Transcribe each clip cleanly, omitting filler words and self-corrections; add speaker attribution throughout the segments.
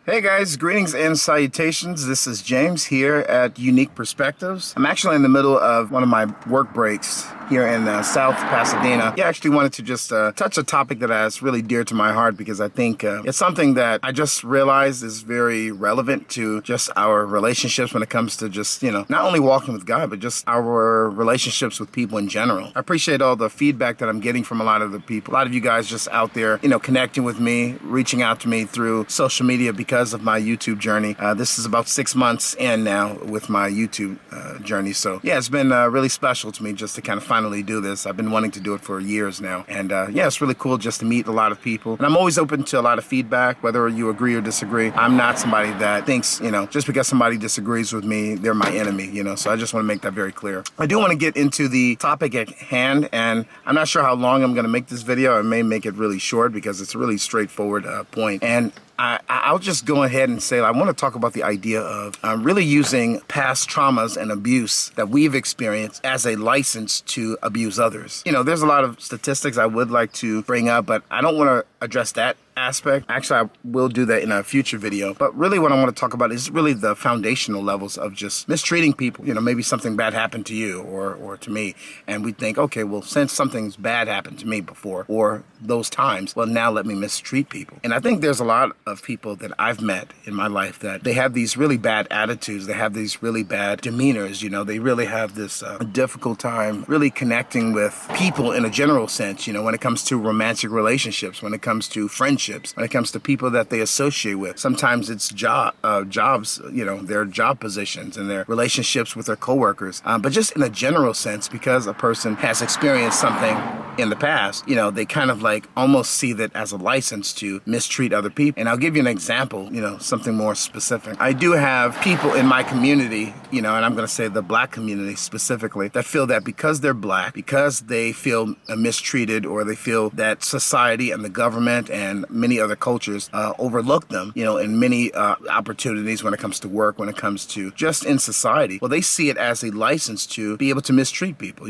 Speaker 1: Hey guys, greetings and salutations. This is James here at Unique Perspectives. I'm actually in the middle of one of my work breaks here in South Pasadena. I actually wanted to just touch a topic that is really dear to my heart because I think it's something that I just realized is very relevant to just our relationships when it comes to just, not only walking with God, but just our relationships with people in general. I appreciate all the feedback that I'm getting from a lot of the people. A lot of you guys just out there, connecting with me, reaching out to me through social media because of my YouTube journey. This is about 6 months in now with my YouTube journey. So yeah, it's been really special to me just to kind of finally do this. I've been wanting to do it for years now. And yeah, it's really cool just to meet a lot of people. And I'm always open to a lot of feedback, whether you agree or disagree. I'm not somebody that thinks, just because somebody disagrees with me, they're my enemy, So I just want to make that very clear. I do want to get into the topic at hand, and I'm not sure how long I'm going to make this video. I may make it really short because it's a really straightforward point. And I'll just go ahead and say I want to talk about the idea of really using past traumas and abuse that we've experienced as a license to abuse others. There's a lot of statistics I would like to bring up, but I don't want to address that aspect. Actually, I will do that in a future video. But really what I want to talk about is really the foundational levels of just mistreating people. Maybe something bad happened to you or to me. And we think, okay, well, since something's bad happened to me before or those times, well, now let me mistreat people. And I think there's a lot of people that I've met in my life that they have these really bad attitudes. They have these really bad demeanors. They really have this difficult time really connecting with people in a general sense, when it comes to romantic relationships, when it comes to friendships, when it comes to people that they associate with. Sometimes it's jobs, their job positions and their relationships with their coworkers. But just in a general sense, because a person has experienced something in the past, they kind of like almost see that as a license to mistreat other people. And I'll give you an example, something more specific. I do have people in my community, and I'm going to say the black community specifically, that feel that because they're black, because they feel mistreated or they feel that society and the government and many other cultures overlook them, in many opportunities when it comes to work, when it comes to just in society. Well, they see it as a license to be able to mistreat people.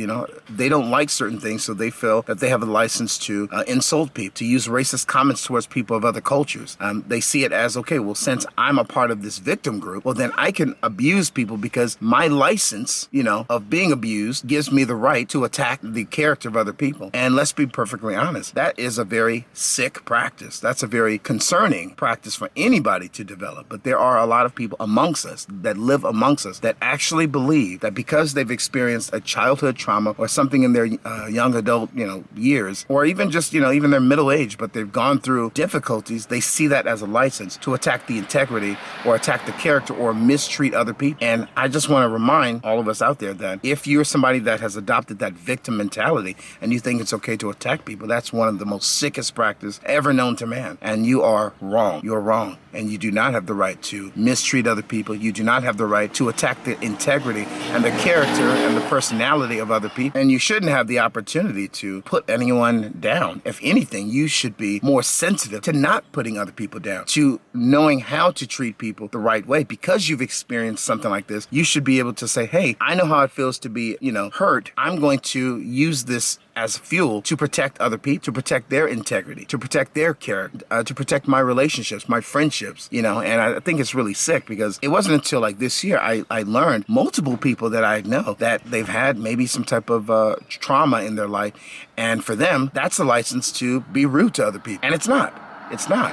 Speaker 1: They don't like certain things, so they feel that they have a license to insult people, to use racist comments towards people of other cultures. They see it as, okay, well, since I'm a part of this victim group, well, then I can abuse people because my license, of being abused gives me the right to attack the character of other people. And let's be perfectly honest, that is a very sick practice. That's a very concerning practice for anybody to develop. But there are a lot of people amongst us that live amongst us that actually believe that because they've experienced a childhood trauma or something in their young adult, years, or even just, even their middle age, but they've gone through difficulties, they see that as a license to attack the integrity or attack the character or mistreat other people. And I just want to remind all of us out there that if you're somebody that has adopted that victim mentality and you think it's okay to attack people, that's one of the most sickest practices ever known to man. And you are wrong. You're wrong. And you do not have the right to mistreat other people. You do not have the right to attack the integrity and the character and the personality of other people. And you shouldn't have the opportunity to put anyone down. If anything, you should be more sensitive to not putting other people down, to knowing how to treat people the right way. Because you've experienced something like this, you should be able to say, hey, I know how it feels to be, hurt. I'm going to use this as fuel to protect other people, to protect their integrity, to protect their character, to protect my relationships, my friendships, and I think it's really sick because it wasn't until like this year I learned multiple people that I know that they've had maybe some type of trauma in their life, and for them, that's a license to be rude to other people. And it's not. It's not.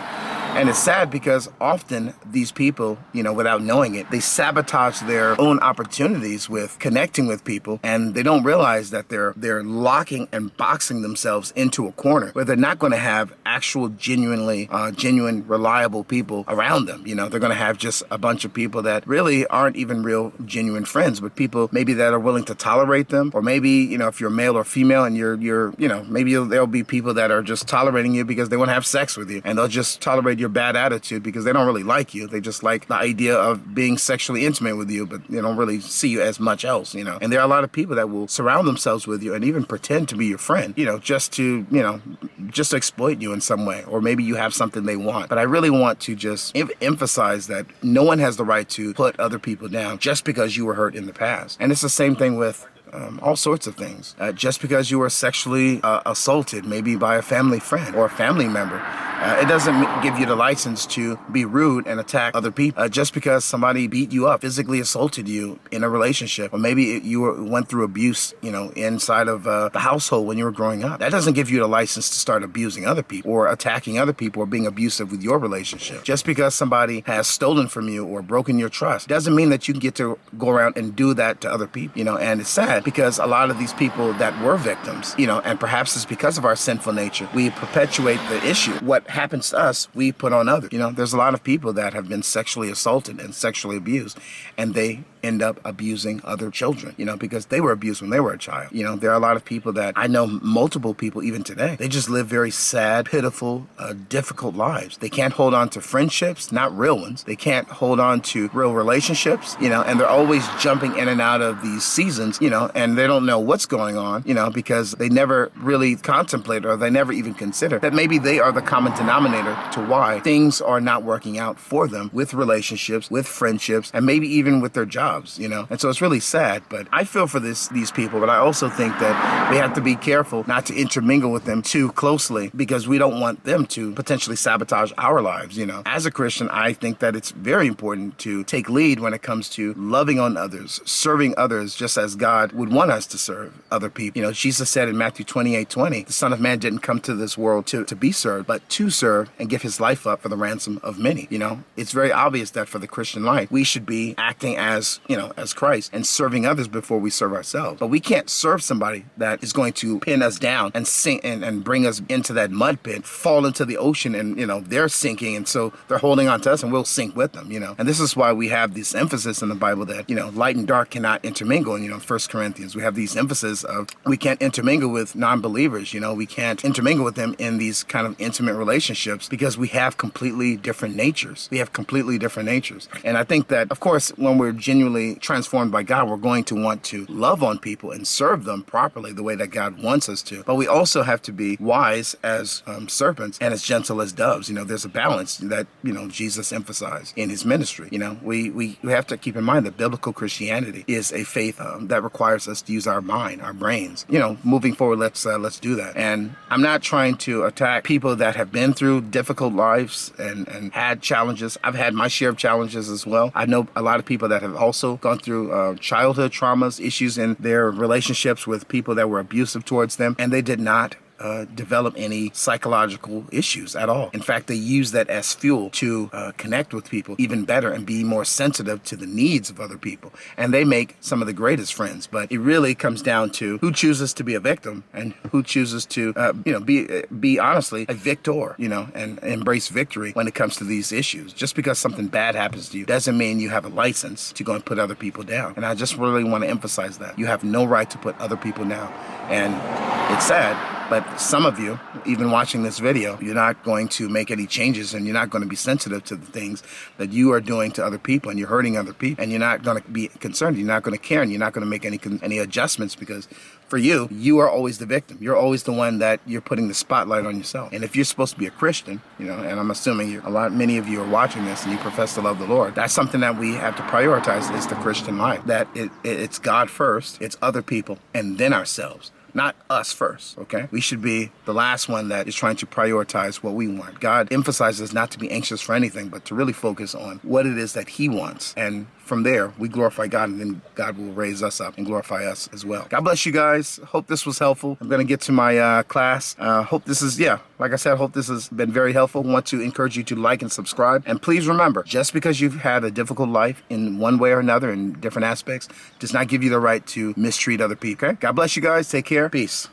Speaker 1: And it's sad because often these people, without knowing it, they sabotage their own opportunities with connecting with people, and they don't realize that they're locking and boxing themselves into a corner where they're not going to have actual genuine, reliable people around them. They're going to have just a bunch of people that really aren't even real, genuine friends, but people maybe that are willing to tolerate them, or maybe, if you're male or female and you're maybe there'll be people that are just tolerating you because they want to have sex with you, and they'll just tolerate your bad attitude because they don't really like you. They just like the idea of being sexually intimate with you, but they don't really see you as much else, And there are a lot of people that will surround themselves with you and even pretend to be your friend, just to exploit you in some way, or maybe you have something they want. But I really want to just emphasize that no one has the right to put other people down just because you were hurt in the past. And it's the same thing with all sorts of things. Just because you were sexually assaulted, maybe by a family friend or a family member, It doesn't give you the license to be rude and attack other people just because somebody beat you up, physically assaulted you in a relationship, or maybe went through abuse, inside of the household when you were growing up. That doesn't give you the license to start abusing other people or attacking other people or being abusive with your relationship. Just because somebody has stolen from you or broken your trust doesn't mean that you can get to go around and do that to other people, and it's sad because a lot of these people that were victims, and perhaps it's because of our sinful nature, we perpetuate the issue. What happens to us, we put on others. There's a lot of people that have been sexually assaulted and sexually abused, and they end up abusing other children, because they were abused when they were a child. There are a lot of people that I know, multiple people even today, they just live very sad, pitiful, difficult lives. They can't hold on to friendships, not real ones. They can't hold on to real relationships, and they're always jumping in and out of these seasons, and they don't know what's going on, because they never really contemplate, or they never even consider that maybe they are the common denominator to why things are not working out for them with relationships, with friendships, and maybe even with their jobs. And so it's really sad, but I feel for these people, but I also think that we have to be careful not to intermingle with them too closely because we don't want them to potentially sabotage our lives. As a Christian, I think that it's very important to take lead when it comes to loving on others, serving others just as God would want us to serve other people. Jesus said in Matthew 28:20, the Son of Man didn't come to this world to be served, but to serve and give his life up for the ransom of many. It's very obvious that for the Christian life, we should be acting as Christ and serving others before we serve ourselves. But we can't serve somebody that is going to pin us down and sink and bring us into that mud pit, fall into the ocean, and they're sinking, and so they're holding on to us, and we'll sink with them. And this is why we have this emphasis in the Bible that light and dark cannot intermingle. In 1 Corinthians, we have these emphasis of we can't intermingle with non-believers. We can't intermingle with them in these kind of intimate relationships because we have completely different natures. And I think that, of course, when we're genuinely transformed by God, we're going to want to love on people and serve them properly the way that God wants us to. But we also have to be wise as serpents and as gentle as doves. There's a balance that, Jesus emphasized in his ministry. We have to keep in mind that biblical Christianity is a faith that requires us to use our mind, our brains. Moving forward, let's do that. And I'm not trying to attack people that have been through difficult lives and had challenges. I've had my share of challenges as well. I know a lot of people that have also gone through childhood traumas, issues in their relationships with people that were abusive towards them, and they did not develop any psychological issues at all. In fact, they use that as fuel to connect with people even better and be more sensitive to the needs of other people. And they make some of the greatest friends. But it really comes down to who chooses to be a victim and who chooses to, be honestly a victor, and embrace victory when it comes to these issues. Just because something bad happens to you doesn't mean you have a license to go and put other people down. And I just really want to emphasize that. You have no right to put other people down. And it's sad, but some of you, even watching this video, you're not going to make any changes, and you're not going to be sensitive to the things that you are doing to other people, and you're hurting other people, and you're not going to be concerned, you're not going to care, and you're not going to make any adjustments, because for you are always the victim. You're always the one that you're putting the spotlight on yourself. And if you're supposed to be a Christian, and I'm assuming many of you are watching this and you profess to love the Lord, that's something that we have to prioritize is the Christian life. That it's God first, it's other people, and then ourselves. Not us first, okay? We should be the last one that is trying to prioritize what we want. God emphasizes not to be anxious for anything, but to really focus on what it is that he wants. And from there, we glorify God, and then God will raise us up and glorify us as well. God bless you guys. Hope this was helpful. I'm going to get to my class. Hope this is, like I said, hope this has been very helpful. Want to encourage you to like and subscribe. And please remember, just because you've had a difficult life in one way or another in different aspects does not give you the right to mistreat other people, okay? God bless you guys. Take care. Peace.